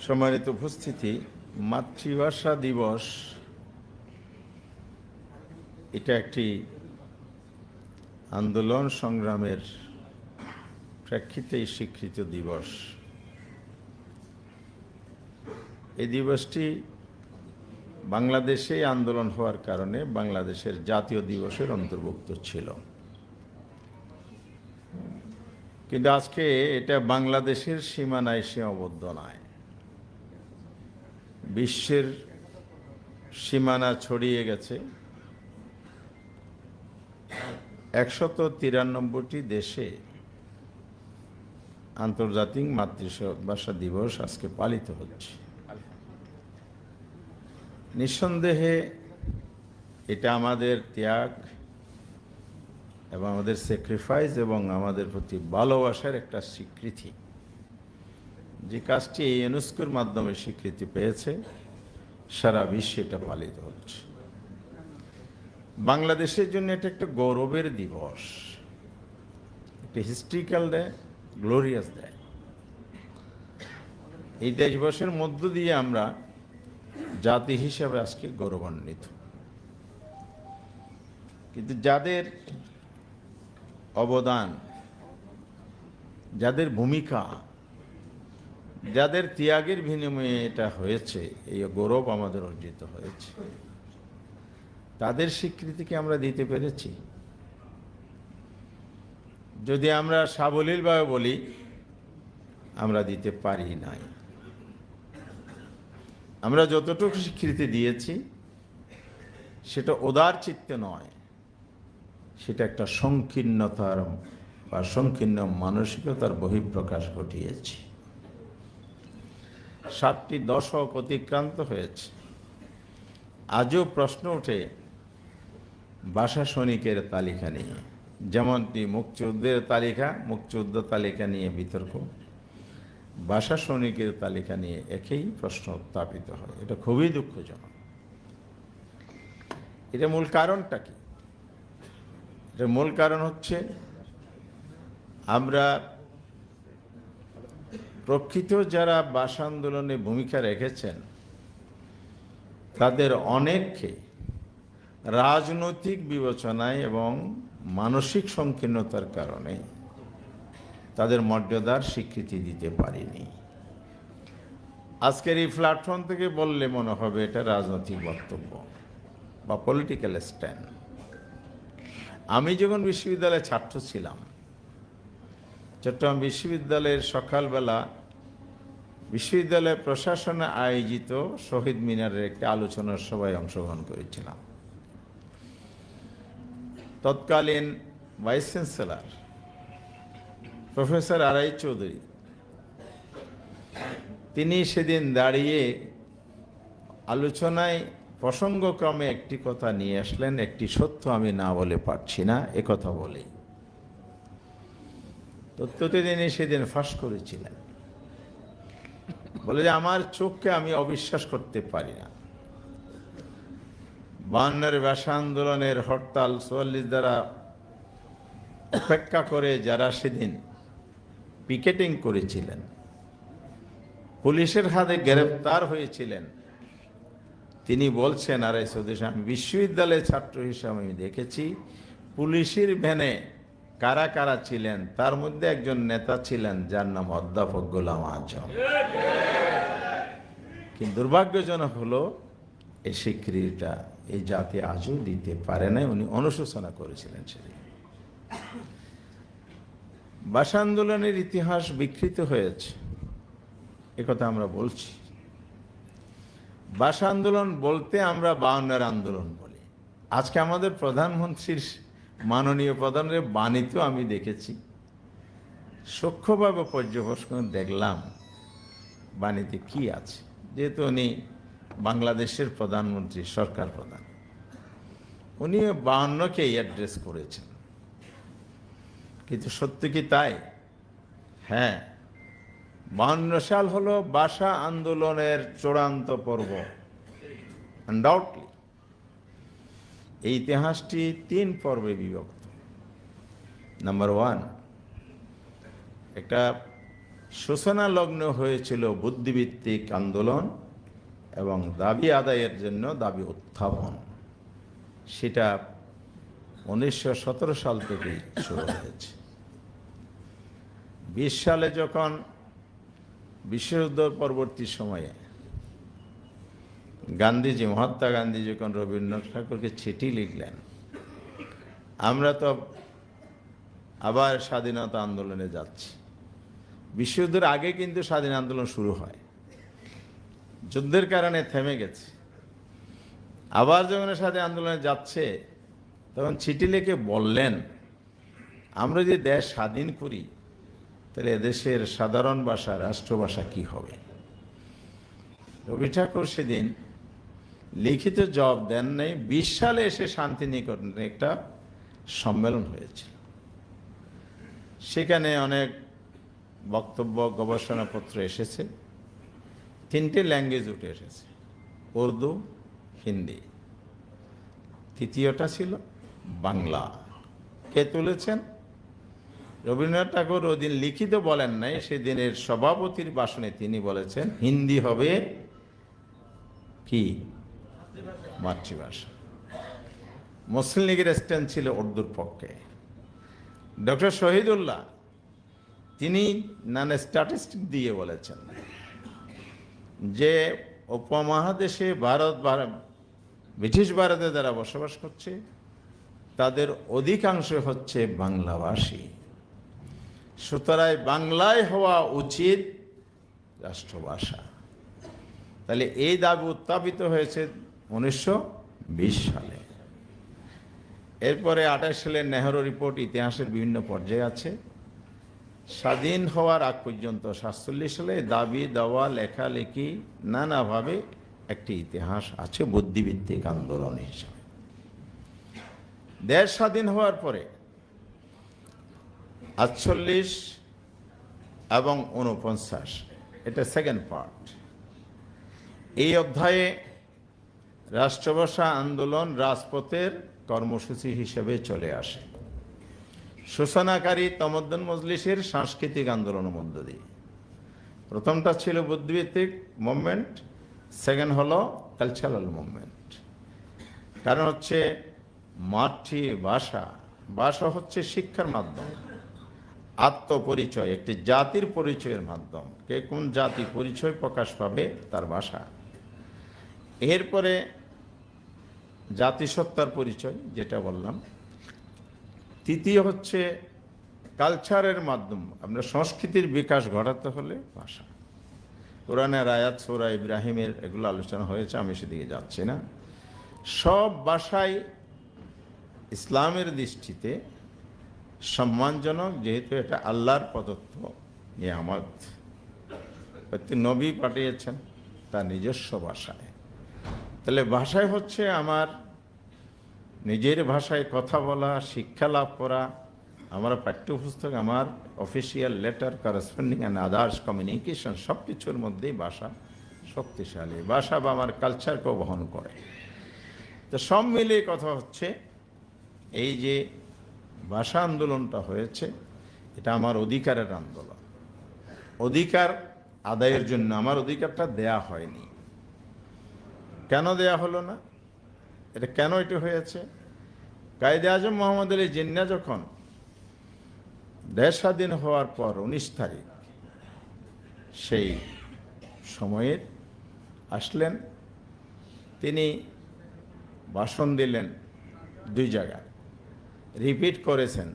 সম্মানিত উপস্থিতি, মাতৃভাষা দিবস এটা একটি আন্দোলন সংগ্রামের প্রেক্ষিতেই স্বীকৃত দিবস। এই দিবসটি বাংলাদেশে আন্দোলন হওয়ার কারণে বাংলাদেশের জাতীয় দিবসের অন্তর্ভুক্ত ছিল, কিন্তু আজকে এটা বাংলাদেশের সীমানায় সীমাবদ্ধ নয়, বিশ্বের সীমানা ছড়িয়ে গেছে। 193টি দেশে আন্তর্জাতিক মাতৃভাষা দিবস আজকে পালিত হচ্ছে। নিঃসন্দেহে এটা আমাদের ত্যাগ এবং আমাদের স্যাক্রিফাইস এবং আমাদের প্রতি ভালোবাসার একটা স্বীকৃতি, যে কাজটি এই ইউনেস্কোর মাধ্যমে স্বীকৃতি পেয়েছে, সারা বিশ্বে এটা পালিত হচ্ছে। বাংলাদেশের জন্য এটা একটা গৌরবের দিবস, একটা হিস্ট্রিক্যাল ডে, গ্লোরিয়াস ডে। এই দিবসের মধ্য দিয়ে আমরা জাতি হিসাবে আজকে গৌরবান্বিত। কিন্তু যাদের অবদান, যাদের ভূমিকা, যাদের ত্যাগের বিনিময়ে এটা হয়েছে, এই গৌরব আমাদের অর্জিত হয়েছে, তাদের স্বীকৃতিকে আমরা দিতে পেরেছি? যদি আমরা সাবলীলভাবে বলি, আমরা দিতে পারি নাই। আমরা যতটুকু স্বীকৃতি দিয়েছি সেটা উদার চিত্তে নয়, সেটা একটা সংকীর্ণতার বা সংকীর্ণ মানসিকতার বহিঃপ্রকাশ ঘটিয়েছি। 7টি দশক অতিক্রান্ত হয়েছে, আজও প্রশ্ন ওঠে ভাষা সৈনিকের তালিকা নিয়ে। যেমনটি মুক্তিযুদ্ধের মুক্তিযুদ্ধ তালিকা নিয়ে বিতর্ক, ভাষা সৈনিকের তালিকা নিয়ে একই প্রশ্ন উত্থাপিত হয়। এটা খুবই দুঃখজনক। এটা মূল কারণটা কি? এটার মূল কারণ হচ্ছে আমরা প্রকৃত যারা ভাষা আন্দোলনে ভূমিকা রেখেছেন তাদের অনেককে রাজনৈতিক বিবেচনায় এবং মানসিক সংকীর্ণতার কারণে তাদের মর্যাদার স্বীকৃতি দিতে পারিনি। আজকের এই প্ল্যাটফর্ম থেকে বললে মনে হবে এটা রাজনৈতিক বক্তব্য বা পলিটিক্যাল স্ট্যান্ড। আমি যখন বিশ্ববিদ্যালয়ে ছাত্র ছিলাম, চট্টগ্রাম বিশ্ববিদ্যালয়ের সকালবেলা বিশ্ববিদ্যালয় প্রশাসনে আয়োজিত শহীদ মিনারের একটি আলোচনার সভায় অংশগ্রহণ করেছিলাম। তৎকালীন ভাইস চ্যান্সেলর প্রফেসর আরাই চৌধুরী, তিনি সেদিন দাঁড়িয়ে আলোচনায় প্রসঙ্গক্রমে একটি কথা নিয়ে আসলেন, একটি সত্য আমি না বলে পারছি না এ কথা বলে। তথ্যটি তিনি সেদিন ফাঁস করেছিলেন, বলে যে আমার চোখকে আমি অবিশ্বাস করতে পারি না। 52-এর ভাষা আন্দোলনের হরতাল 44 দ্বারা উপেক্ষা করে যারা সেদিন পিকেটিং করেছিলেন, পুলিশের হাতে গ্রেফতার হয়েছিলেন, তিনি বলছেন, আরে সদস্য, আমি বিশ্ববিদ্যালয়ের ছাত্র হিসাবে আমি দেখেছি পুলিশের ভ্যানে কারা কারা ছিলেন, তার মধ্যে একজন নেতা ছিলেন যার নাম অধ্যাপক গোলাম আজম। কিন্তু দুর্ভাগ্যজনক হলো এই স্বীকৃতিটা এই জাতি আজও দিতে পারে নাই। উনি অনুশোচনা করেছিলেন সেদিন। ভাষা আন্দোলনের ইতিহাস বিকৃত হয়েছে, একথা আমরা বলছি। ভাষা আন্দোলন বলতে আমরা 52-এর আন্দোলন বলি। আজকে আমাদের প্রধানমন্ত্রীর মাননীয় প্রধানের বাণীতেও আমি দেখেছি, সূক্ষ্মভাবে পর্যবেক্ষণ দেখলাম বাণীতে কি আছে। যেহেতু উনি বাংলাদেশের প্রধানমন্ত্রী, সরকার প্রধান, উনি 52-কেই অ্যাড্রেস করেছেন। কিন্তু সত্য কি তাই? হ্যাঁ, 52 সাল হলো ভাষা আন্দোলনের চূড়ান্ত পর্ব। আনডাউটলি এই ইতিহাসটি 3 পর্বে বিভক্ত। নাম্বার 1, একটা সূচনা লগ্ন হয়েছিল বুদ্ধিভিত্তিক আন্দোলন এবং দাবি আদায়ের জন্য দাবি উত্থাপন। সেটা 1917 সাল থেকেই শুরু হয়েছে। 20 সালে যখন বিশ্বযুদ্ধ পরবর্তী সময়ে গান্ধীজি, মহাত্মা গান্ধী যখন রবীন্দ্রনাথ ঠাকুরকে চিঠি লিখলেন, আমরা তো আবার স্বাধীনতা আন্দোলনে যাচ্ছি। বিশ্বযুদ্ধের আগে কিন্তু স্বাধীন আন্দোলন শুরু হয়, যুদ্ধের কারণে থেমে গেছে। আবার যখন স্বাধীন আন্দোলনে যাচ্ছে, তখন চিঠি লিখে বললেন, আমরা যদি দেশ স্বাধীন করি তাহলে এদেশের সাধারণ ভাষা, রাষ্ট্রভাষা কি হবে? রবি ঠাকুর সেদিন লিখিত জবাব দেন নাই। 20 সালে এসে শান্তিনিকেতনে একটা সম্মেলন হয়েছিল। সেখানে অনেক বক্তব্য, গবেষণাপত্র এসেছে। 3টে ল্যাঙ্গুয়েজ উঠে এসেছে, উর্দু, হিন্দি। তৃতীয়টা ছিল বাংলা। কে তুলেছেন? রবীন্দ্রনাথ ঠাকুর ওদিন লিখিত বলেন নাই, সেদিনের সভাপতির ভাষণে তিনি বলেছেন হিন্দি হবে কি মাতৃভাষা। মুসলিম লীগের স্ট্যান্ড ছিল উর্দুর পক্ষে। ডক্টর শহীদুল্লাহ তিনি স্ট্যাটিস্টিক দিয়ে বলেছেন যে উপমহাদেশে ব্রিটিশ ভারতে যারা বসবাস করছে তাদের অধিকাংশ হচ্ছে বাংলাভাষী। সুতরাং বাংলায় হওয়া উচিত রাষ্ট্রভাষা। তাহলে এই দাবি উত্থাপিত হয়েছে 1920 সালে। এরপরে 28 সালে নেহরু রিপোর্ট ইতিহাসের বিভিন্ন পর্যায়ে আছে। স্বাধীন হওয়ার আগ পর্যন্ত 47 সালে দাবি দেওয়া, লেখালেখি নানাভাবে একটি ইতিহাস আছে বুদ্ধিভিত্তিক আন্দোলন হিসাবে। দেশ স্বাধীন হওয়ার পরে 48 এবং 49, এটা সেকেন্ড পার্ট। এই অধ্যায়ে রাষ্ট্রভাষা আন্দোলন রাজপথের কর্মসূচি হিসেবে চলে আসে। সূচনাকারী তমদ্দুন মজলিসের সাংস্কৃতিক আন্দোলনের মধ্য দিয়ে। প্রথমটা ছিল বুদ্ধিভিত্তিক মুভমেন্ট, সেকেন্ড হলো কালচারাল মুভমেন্ট। কারণ হচ্ছে মাতৃভাষা, ভাষা হচ্ছে শিক্ষার মাধ্যম, আত্মপরিচয়, একটি জাতির পরিচয়ের মাধ্যম। কে কোন জাতি পরিচয় প্রকাশ পাবে তার ভাষা। এরপরে জাতিসত্তার পরিচয়, যেটা বললাম। তৃতীয় হচ্ছে কালচারের মাধ্যম। আমরা সংস্কৃতির বিকাশ ঘটাতে হলে ভাষা। কোরআনের আয়াত, সূরা ইব্রাহিমের এগুলো আলোচনা হয়েছে, আমি সেদিকে যাচ্ছি না। সব ভাষাই ইসলামের দৃষ্টিতে সম্মানজনক, যেহেতু এটা আল্লাহর প্রদত্ত নিয়ামত। প্রতি নবী পাঠিয়েছেন তার নিজস্ব ভাষায়। তাহলে ভাষায় হচ্ছে আমার নিজের ভাষায় কথা বলা, শিক্ষা লাভ করা। আমার পাঠ্যপুস্তক, আমার official letter, corresponding and others communication, সব কিছুর মধ্যেই ভাষা শক্তিশালী। ভাষা বা আমার কালচারকেও বহন করে। তো সব মিলিয়ে কথা হচ্ছে, এই যে ভাষা আন্দোলনটা হয়েছে, এটা আমার অধিকারের আন্দোলন। অধিকার আদায়ের জন্য আমার অধিকারটা দেয়া হয়নি। কেন দেয়া হলো না? এটা কেন এটা হয়েছে? কায়েদে আজম মোহাম্মদ আলী জিন্নাহ যখন দেশ স্বাধীন হওয়ার পর 19 তারিখ সেই সময়ের আসলেন, তিনি ভাষণ দিলেন 2 জায়গায়, রিপিট করেছেন,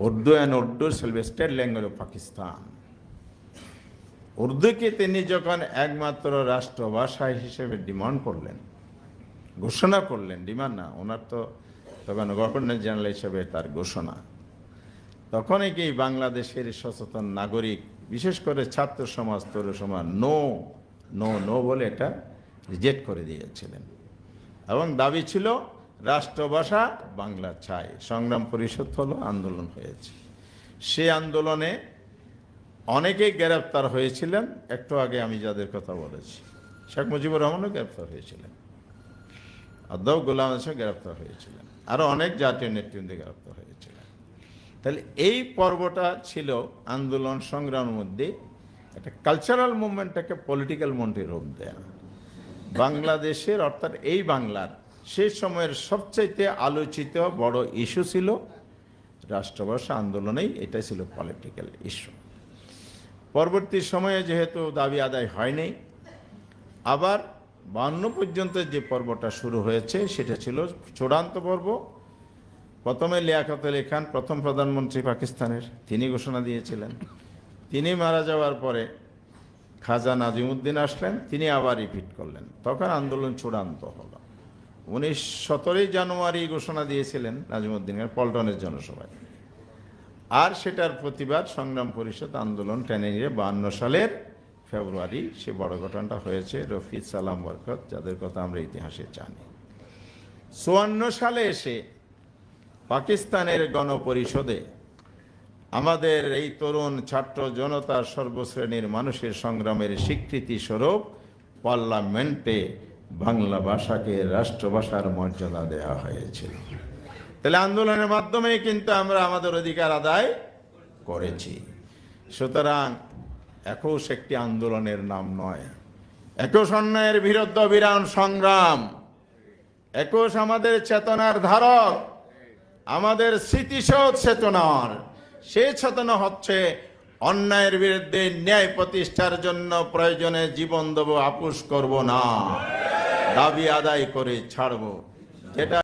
Urdu and Urdu state language of Pakistan. উর্দুকে তিনি যখন একমাত্র রাষ্ট্রভাষা হিসেবে ডিমান্ড করলেন, ঘোষণা করলেন, ডিমান্ড না, ওনার তো তখন গভর্নর জেনারেল হিসেবে তার ঘোষণা, তখনই কি বাংলাদেশের সচেতন নাগরিক, বিশেষ করে ছাত্র সমাজ, তরুণ সমাজ নো নো নো বলে এটা রিজেক্ট করে দিয়েছিলেন। এবং দাবি ছিল রাষ্ট্রভাষা বাংলা চাই। সংগ্রাম পরিষদ হলো, আন্দোলন হয়েছে। সে আন্দোলনে অনেকেই গ্রেপ্তার হয়েছিলেন। একটু আগে আমি যাদের কথা বলেছি, শেখ মুজিবুর রহমানও গ্রেপ্তার হয়েছিলেন, অধ্যক্ষ গোলাম আজম গ্রেপ্তার হয়েছিলেন, আরো অনেক জাতীয় নেতৃবৃন্দ গ্রেপ্তার হয়েছিলেন। তাহলে এই পর্বটা ছিল আন্দোলন সংগ্রামের মধ্যে একটা কালচারাল মুভমেন্টটাকে পলিটিক্যাল মুভমেন্টে রূপ দেয়া। বাংলাদেশের অর্থাৎ এই বাংলার সেই সময়ের সবচাইতে আলোচিত বড় ইস্যু ছিল রাষ্ট্রভাষা আন্দোলনেই, এটা ছিল পলিটিক্যাল ইস্যু। পরবর্তী সময়ে যেহেতু দাবি আদায় হয়নি, আবার 52 পর্যন্ত যে পর্বটা শুরু হয়েছে সেটা ছিল চূড়ান্ত পর্ব। প্রথমে লিয়াকত আলী খান, প্রথম প্রধানমন্ত্রী পাকিস্তানের, তিনি ঘোষণা দিয়েছিলেন। তিনি মারা যাওয়ার পরে খাজা নাজিমুদ্দিন আসলেন, তিনি আবার রিপিট করলেন, তখন আন্দোলন চূড়ান্ত হলো। 17 জানুয়ারি ঘোষণা দিয়েছিলেন নাজিমুদ্দিনের পল্টনের জনসভায়, আর সেটার প্রতিবাদ সংগ্রাম পরিষদ আন্দোলন টেনে নিয়ে 52 সালের ফেব্রুয়ারি সে বড় ঘটনাটা হয়েছে। রফিক সালাম বরকত, যাদের কথা আমরা ইতিহাসে জানি। 54 সালে এসে পাকিস্তানের গণপরিষদে আমাদের এই তরুণ ছাত্র জনতার সর্বশ্রেণীর মানুষের সংগ্রামের স্বীকৃতি স্বরূপ পার্লামেন্টে বাংলা ভাষাকে রাষ্ট্রভাষার মর্যাদা দেওয়া হয়েছিল। তাহলে আন্দোলনের মাধ্যমে কিন্তু আমরা আমাদের অধিকার আদায় করেছি। সুতরাং 21 একটি আন্দোলনের নাম নয়, 21 অন্যায়ের বিরুদ্ধে বিরাট সংগ্রাম, 21 আমাদের চেতনার ধারক, আমাদের স্মৃতিশোধ চেতনার। সেই চেতনা হচ্ছে অন্যায়ের বিরুদ্ধে ন্যায় প্রতিষ্ঠার জন্য প্রয়োজনে জীবন দেব, আপোষ করব না, দাবি আদায় করে ছাড়ব। যেটা